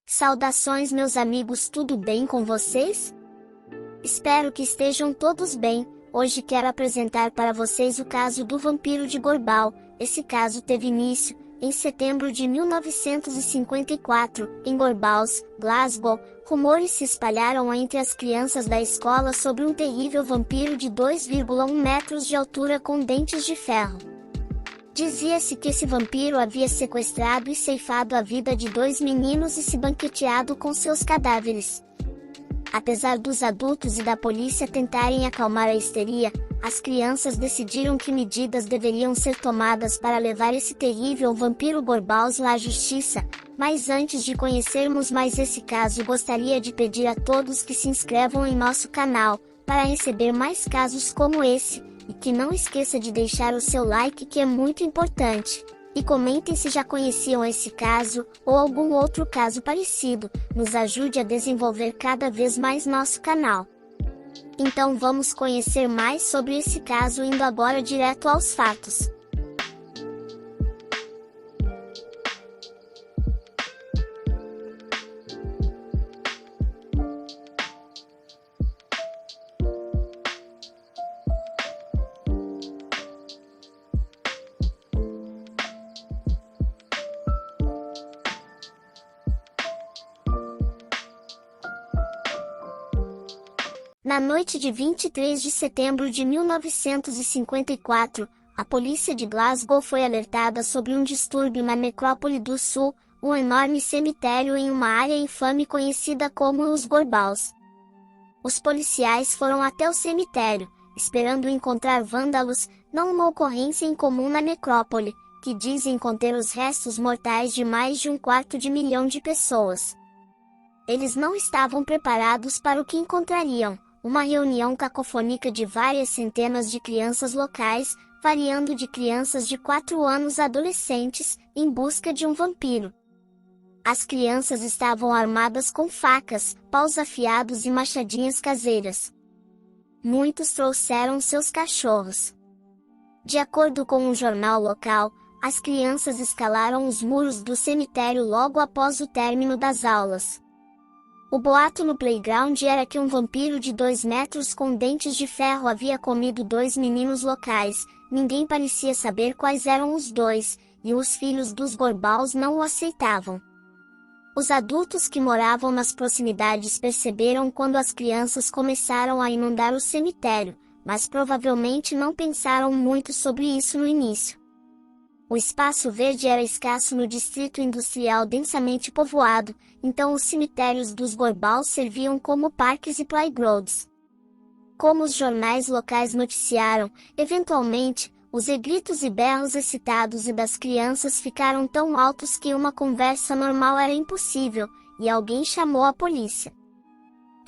Saudações, meus amigos, tudo bem com vocês? Espero que estejam todos bem. Hoje quero apresentar para vocês o caso do vampiro de Gorbal. Esse caso teve início em setembro de 1954, em Gorbals, Glasgow. Rumores se espalharam entre as crianças da escola sobre um terrível vampiro de 2,1 metros de altura com dentes de ferro. Dizia-se que esse vampiro havia sequestrado e ceifado a vida de 2 meninos e se banqueteado com seus cadáveres. Apesar dos adultos e da polícia tentarem acalmar a histeria, as crianças decidiram que medidas deveriam ser tomadas para levar esse terrível vampiro Gorbals à justiça. Mas antes de conhecermos mais esse caso, gostaria de pedir a todos que se inscrevam em nosso canal, para receber mais casos como esse. E que não esqueça de deixar o seu like, que é muito importante. E comentem se já conheciam esse caso, ou algum outro caso parecido. Nos ajude a desenvolver cada vez mais nosso canal. Então vamos conhecer mais sobre esse caso, indo agora direto aos fatos. Na noite de 23 de setembro de 1954, a polícia de Glasgow foi alertada sobre um distúrbio na necrópole do Sul, um enorme cemitério em uma área infame conhecida como os Gorbals. Os policiais foram até o cemitério, esperando encontrar vândalos, não uma ocorrência incomum na necrópole, que dizem conter os restos mortais de mais de 250 mil pessoas. Eles não estavam preparados para o que encontrariam. Uma reunião cacofônica de várias centenas de crianças locais, variando de crianças de 4 anos a adolescentes, em busca de um vampiro. As crianças estavam armadas com facas, paus afiados e machadinhas caseiras. Muitos trouxeram seus cachorros. De acordo com um jornal local, as crianças escalaram os muros do cemitério logo após o término das aulas. O boato no playground era que um vampiro de 2 metros com dentes de ferro havia comido 2 meninos locais. Ninguém parecia saber quais eram os dois, e os filhos dos Gorbals não o aceitavam. Os adultos que moravam nas proximidades perceberam quando as crianças começaram a inundar o cemitério, mas provavelmente não pensaram muito sobre isso no início. O espaço verde era escasso no distrito industrial densamente povoado, então os cemitérios dos Gorbals serviam como parques e playgrounds. Como os jornais locais noticiaram, eventualmente, os gritos e berros excitados e das crianças ficaram tão altos que uma conversa normal era impossível, e alguém chamou a polícia.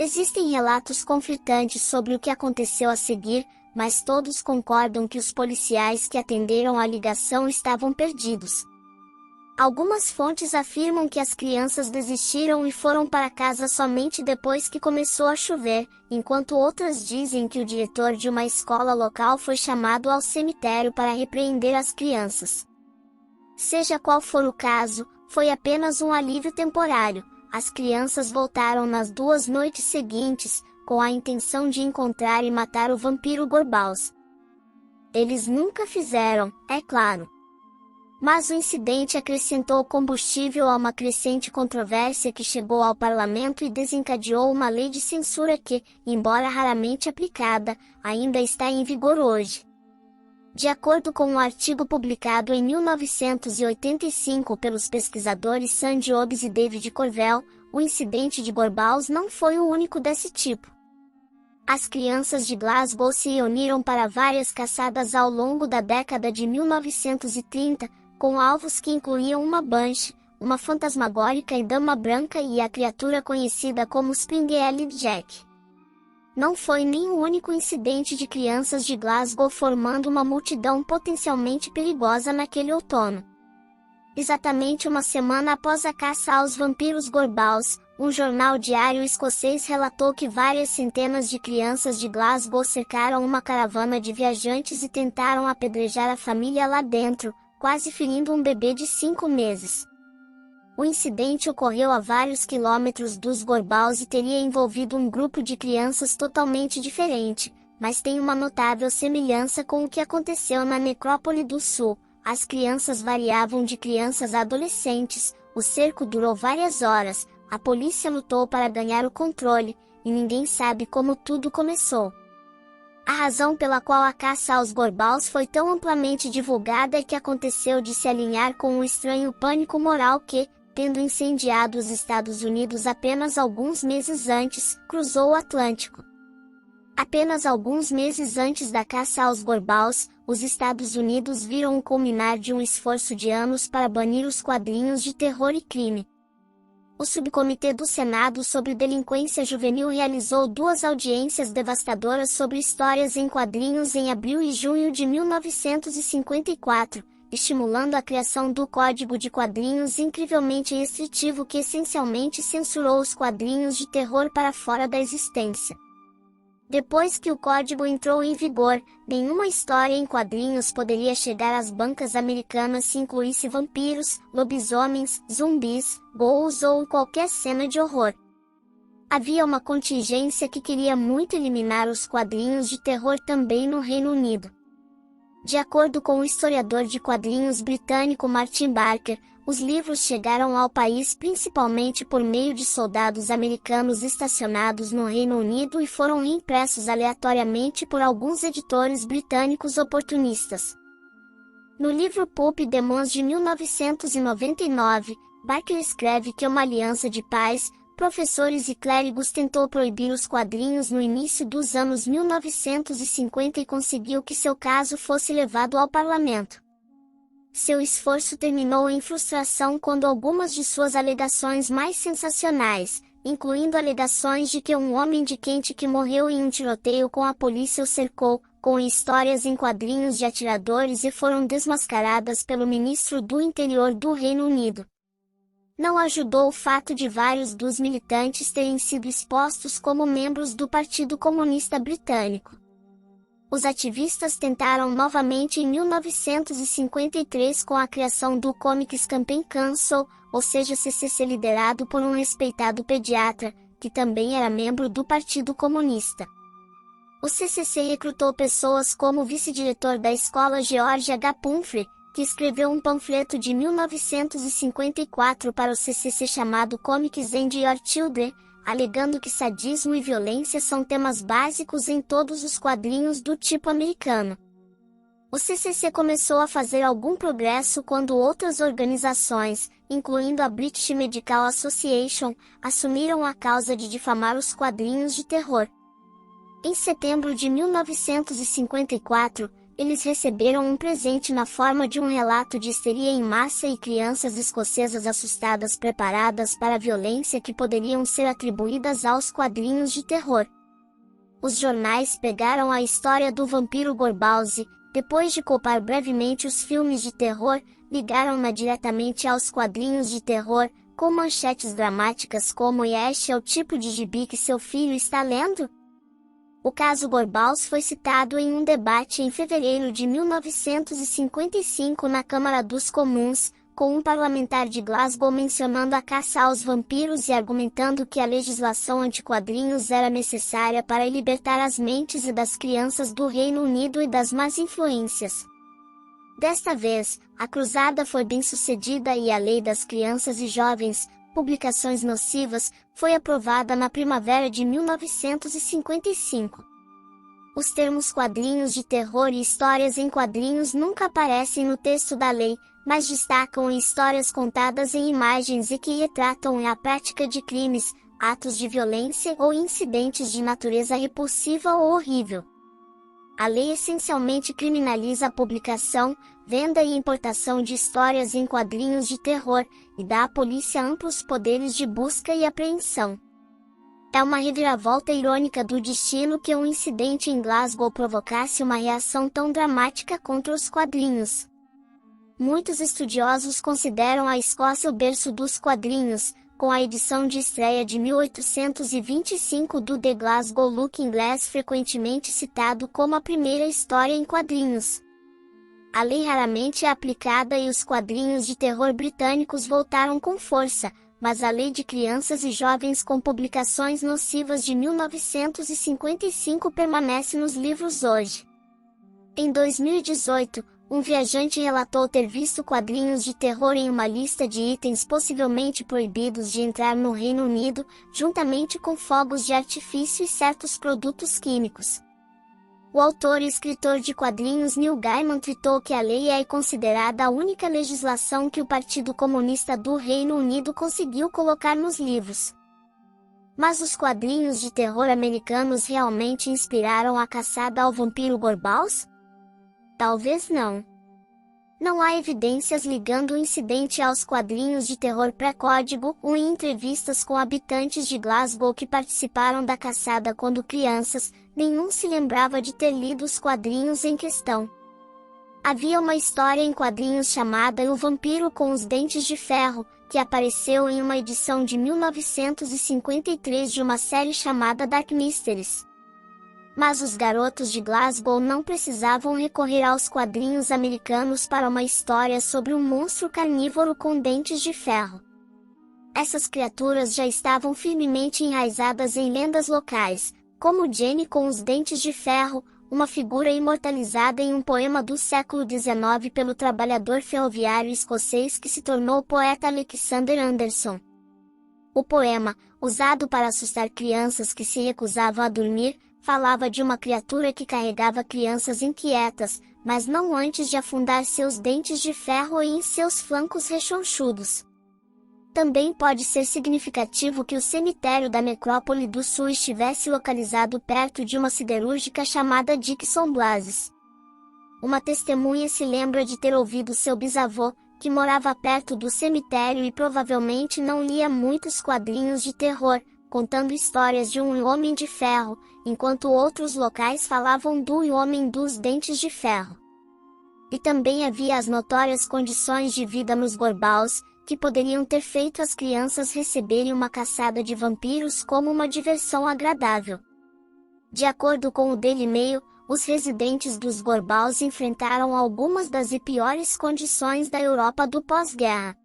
Existem relatos conflitantes sobre o que aconteceu a seguir, mas todos concordam que os policiais que atenderam a ligação estavam perdidos. Algumas fontes afirmam que as crianças desistiram e foram para casa somente depois que começou a chover, enquanto outras dizem que o diretor de uma escola local foi chamado ao cemitério para repreender as crianças. Seja qual for o caso, foi apenas um alívio temporário. As crianças voltaram nas 2 noites seguintes, com a intenção de encontrar e matar o vampiro Gorbals. Eles nunca fizeram, é claro. Mas o incidente acrescentou combustível a uma crescente controvérsia que chegou ao parlamento e desencadeou uma lei de censura que, embora raramente aplicada, ainda está em vigor hoje. De acordo com um artigo publicado em 1985 pelos pesquisadores Sandy Hobbs e David Corvell, o incidente de Gorbals não foi o único desse tipo. As crianças de Glasgow se reuniram para várias caçadas ao longo da década de 1930, com alvos que incluíam uma banshee, uma fantasmagórica e dama branca e a criatura conhecida como Spring-Heeled Jack. Não foi nem o único incidente de crianças de Glasgow formando uma multidão potencialmente perigosa naquele outono. Exatamente uma semana após a caça aos vampiros Gorbals, um jornal diário escocês relatou que várias centenas de crianças de Glasgow cercaram uma caravana de viajantes e tentaram apedrejar a família lá dentro, quase ferindo um bebê de 5 meses. O incidente ocorreu a vários quilômetros dos Gorbals e teria envolvido um grupo de crianças totalmente diferente, mas tem uma notável semelhança com o que aconteceu na Necrópole do Sul. As crianças variavam de crianças a adolescentes, o cerco durou várias horas, a polícia lutou para ganhar o controle, e ninguém sabe como tudo começou. A razão pela qual a caça aos Gorbals foi tão amplamente divulgada é que aconteceu de se alinhar com um estranho pânico moral que, tendo incendiado os Estados Unidos apenas alguns meses antes, cruzou o Atlântico. Apenas alguns meses antes da caça aos Gorbals, os Estados Unidos viram o culminar de um esforço de anos para banir os quadrinhos de terror e crime. O Subcomitê do Senado sobre Delinquência Juvenil realizou 2 audiências devastadoras sobre histórias em quadrinhos em abril e junho de 1954, estimulando a criação do Código de Quadrinhos incrivelmente restritivo que essencialmente censurou os quadrinhos de terror para fora da existência. Depois que o código entrou em vigor, nenhuma história em quadrinhos poderia chegar às bancas americanas se incluísse vampiros, lobisomens, zumbis, ghouls ou qualquer cena de horror. Havia uma contingência que queria muito eliminar os quadrinhos de terror também no Reino Unido. De acordo com o historiador de quadrinhos britânico Martin Barker, os livros chegaram ao país principalmente por meio de soldados americanos estacionados no Reino Unido e foram impressos aleatoriamente por alguns editores britânicos oportunistas. No livro Pulp Demons de 1999, Barker escreve que uma aliança de pais, professores e clérigos tentou proibir os quadrinhos no início dos anos 1950 e conseguiu que seu caso fosse levado ao parlamento. Seu esforço terminou em frustração quando algumas de suas alegações mais sensacionais, incluindo alegações de que um homem de Kent que morreu em um tiroteio com a polícia o cercou, com histórias em quadrinhos de atiradores e foram desmascaradas pelo ministro do Interior do Reino Unido. Não ajudou o fato de vários dos militantes terem sido expostos como membros do Partido Comunista Britânico. Os ativistas tentaram novamente em 1953 com a criação do Comics Campaign Council, ou seja CCC liderado por um respeitado pediatra, que também era membro do Partido Comunista. O CCC recrutou pessoas como o vice-diretor da escola George H. Pumphrey, que escreveu um panfleto de 1954 para o CCC chamado Comics and Your Children, alegando que sadismo e violência são temas básicos em todos os quadrinhos do tipo americano. O CCC começou a fazer algum progresso quando outras organizações, incluindo a British Medical Association, assumiram a causa de difamar os quadrinhos de terror. Em setembro de 1954, eles receberam um presente na forma de um relato de histeria em massa e crianças escocesas assustadas preparadas para a violência que poderiam ser atribuídas aos quadrinhos de terror. Os jornais pegaram a história do vampiro Gorbals e, depois de culpar brevemente os filmes de terror, ligaram-na diretamente aos quadrinhos de terror, com manchetes dramáticas como "Este é o tipo de gibi que seu filho está lendo?". O caso Gorbals foi citado em um debate em fevereiro de 1955 na Câmara dos Comuns, com um parlamentar de Glasgow mencionando a caça aos vampiros e argumentando que a legislação anti-quadrinhos era necessária para libertar as mentes e das crianças do Reino Unido e das más influências. Desta vez, a cruzada foi bem-sucedida e a Lei das Crianças e Jovens, Publicações Nocivas, foi aprovada na primavera de 1955. Os termos quadrinhos de terror e histórias em quadrinhos nunca aparecem no texto da lei, mas destacam histórias contadas em imagens e que retratam a prática de crimes, atos de violência ou incidentes de natureza repulsiva ou horrível. A lei essencialmente criminaliza a publicação, venda e importação de histórias em quadrinhos de terror, e dá à polícia amplos poderes de busca e apreensão. É uma reviravolta irônica do destino que um incidente em Glasgow provocasse uma reação tão dramática contra os quadrinhos. Muitos estudiosos consideram a Escócia o berço dos quadrinhos, com a edição de estreia de 1825 do The Glasgow Looking Glass frequentemente citado como a primeira história em quadrinhos. A lei raramente é aplicada e os quadrinhos de terror britânicos voltaram com força, mas a Lei de Crianças e Jovens com Publicações Nocivas de 1955 permanece nos livros hoje. Em 2018, um viajante relatou ter visto quadrinhos de terror em uma lista de itens possivelmente proibidos de entrar no Reino Unido, juntamente com fogos de artifício e certos produtos químicos. O autor e escritor de quadrinhos Neil Gaiman tweetou que a lei é considerada a única legislação que o Partido Comunista do Reino Unido conseguiu colocar nos livros. Mas os quadrinhos de terror americanos realmente inspiraram a caçada ao vampiro Gorbals? Talvez não. Não há evidências ligando o incidente aos quadrinhos de terror pré-código ou em entrevistas com habitantes de Glasgow que participaram da caçada quando crianças, nenhum se lembrava de ter lido os quadrinhos em questão. Havia uma história em quadrinhos chamada O Vampiro com os Dentes de Ferro, que apareceu em uma edição de 1953 de uma série chamada Dark Mysteries. Mas os garotos de Glasgow não precisavam recorrer aos quadrinhos americanos para uma história sobre um monstro carnívoro com dentes de ferro. Essas criaturas já estavam firmemente enraizadas em lendas locais, como Jenny com os Dentes de Ferro, uma figura imortalizada em um poema do século XIX pelo trabalhador ferroviário escocês que se tornou o poeta Alexander Anderson. O poema, usado para assustar crianças que se recusavam a dormir, falava de uma criatura que carregava crianças inquietas, mas não antes de afundar seus dentes de ferro em seus flancos rechonchudos. Também pode ser significativo que o cemitério da necrópole do sul estivesse localizado perto de uma siderúrgica chamada Dixon Blazes. Uma testemunha se lembra de ter ouvido seu bisavô, que morava perto do cemitério e provavelmente não lia muitos quadrinhos de terror, contando histórias de um homem de ferro, enquanto outros locais falavam do homem dos dentes de ferro. E também havia as notórias condições de vida nos Gorbals, que poderiam ter feito as crianças receberem uma caçada de vampiros como uma diversão agradável. De acordo com o Daily Mail, os residentes dos Gorbals enfrentaram algumas das piores condições da Europa do pós-guerra.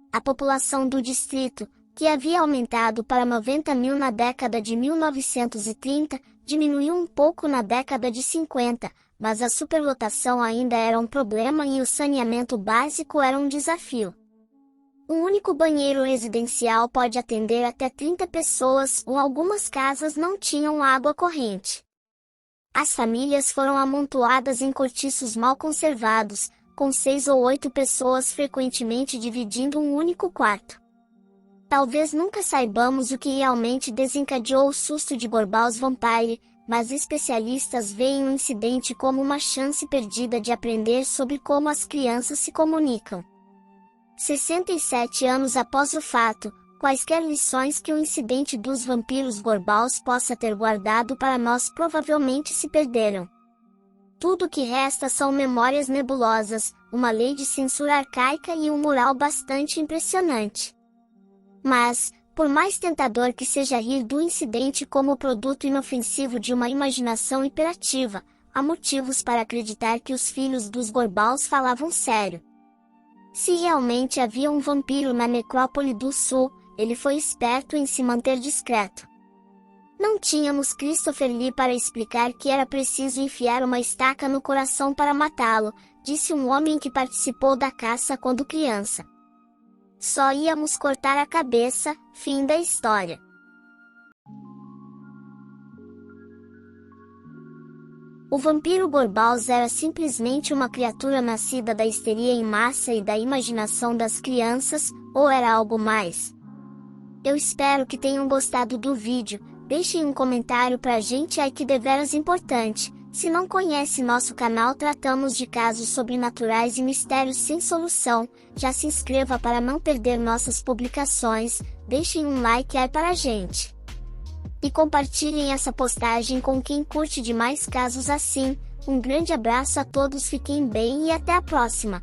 A população do distrito, que havia aumentado para 90 mil na década de 1930, diminuiu um pouco na década de 50, mas a superlotação ainda era um problema e o saneamento básico era um desafio. Um único banheiro residencial pode atender até 30 pessoas ou algumas casas não tinham água corrente. As famílias foram amontoadas em cortiços mal conservados, com 6 ou 8 pessoas frequentemente dividindo um único quarto. Talvez nunca saibamos o que realmente desencadeou o susto de Gorbals Vampire, mas especialistas veem o incidente como uma chance perdida de aprender sobre como as crianças se comunicam. 67 anos após o fato, quaisquer lições que o incidente dos vampiros Gorbals possa ter guardado para nós provavelmente se perderam. Tudo o que resta são memórias nebulosas, uma lei de censura arcaica e um mural bastante impressionante. Mas, por mais tentador que seja rir do incidente como produto inofensivo de uma imaginação hiperativa, há motivos para acreditar que os filhos dos Gorbals falavam sério. Se realmente havia um vampiro na necrópole do sul, ele foi esperto em se manter discreto. Não tínhamos Christopher Lee para explicar que era preciso enfiar uma estaca no coração para matá-lo, disse um homem que participou da caça quando criança. Só íamos cortar a cabeça, fim da história. O vampiro Gorbals era simplesmente uma criatura nascida da histeria em massa e da imaginação das crianças, ou era algo mais? Eu espero que tenham gostado do vídeo, deixem um comentário pra gente aí que deveras importante. Se não conhece nosso canal, tratamos de casos sobrenaturais e mistérios sem solução, já se inscreva para não perder nossas publicações, deixem um like aí para a gente. E compartilhem essa postagem com quem curte de mais casos assim. Um grande abraço a todos, fiquem bem e até a próxima!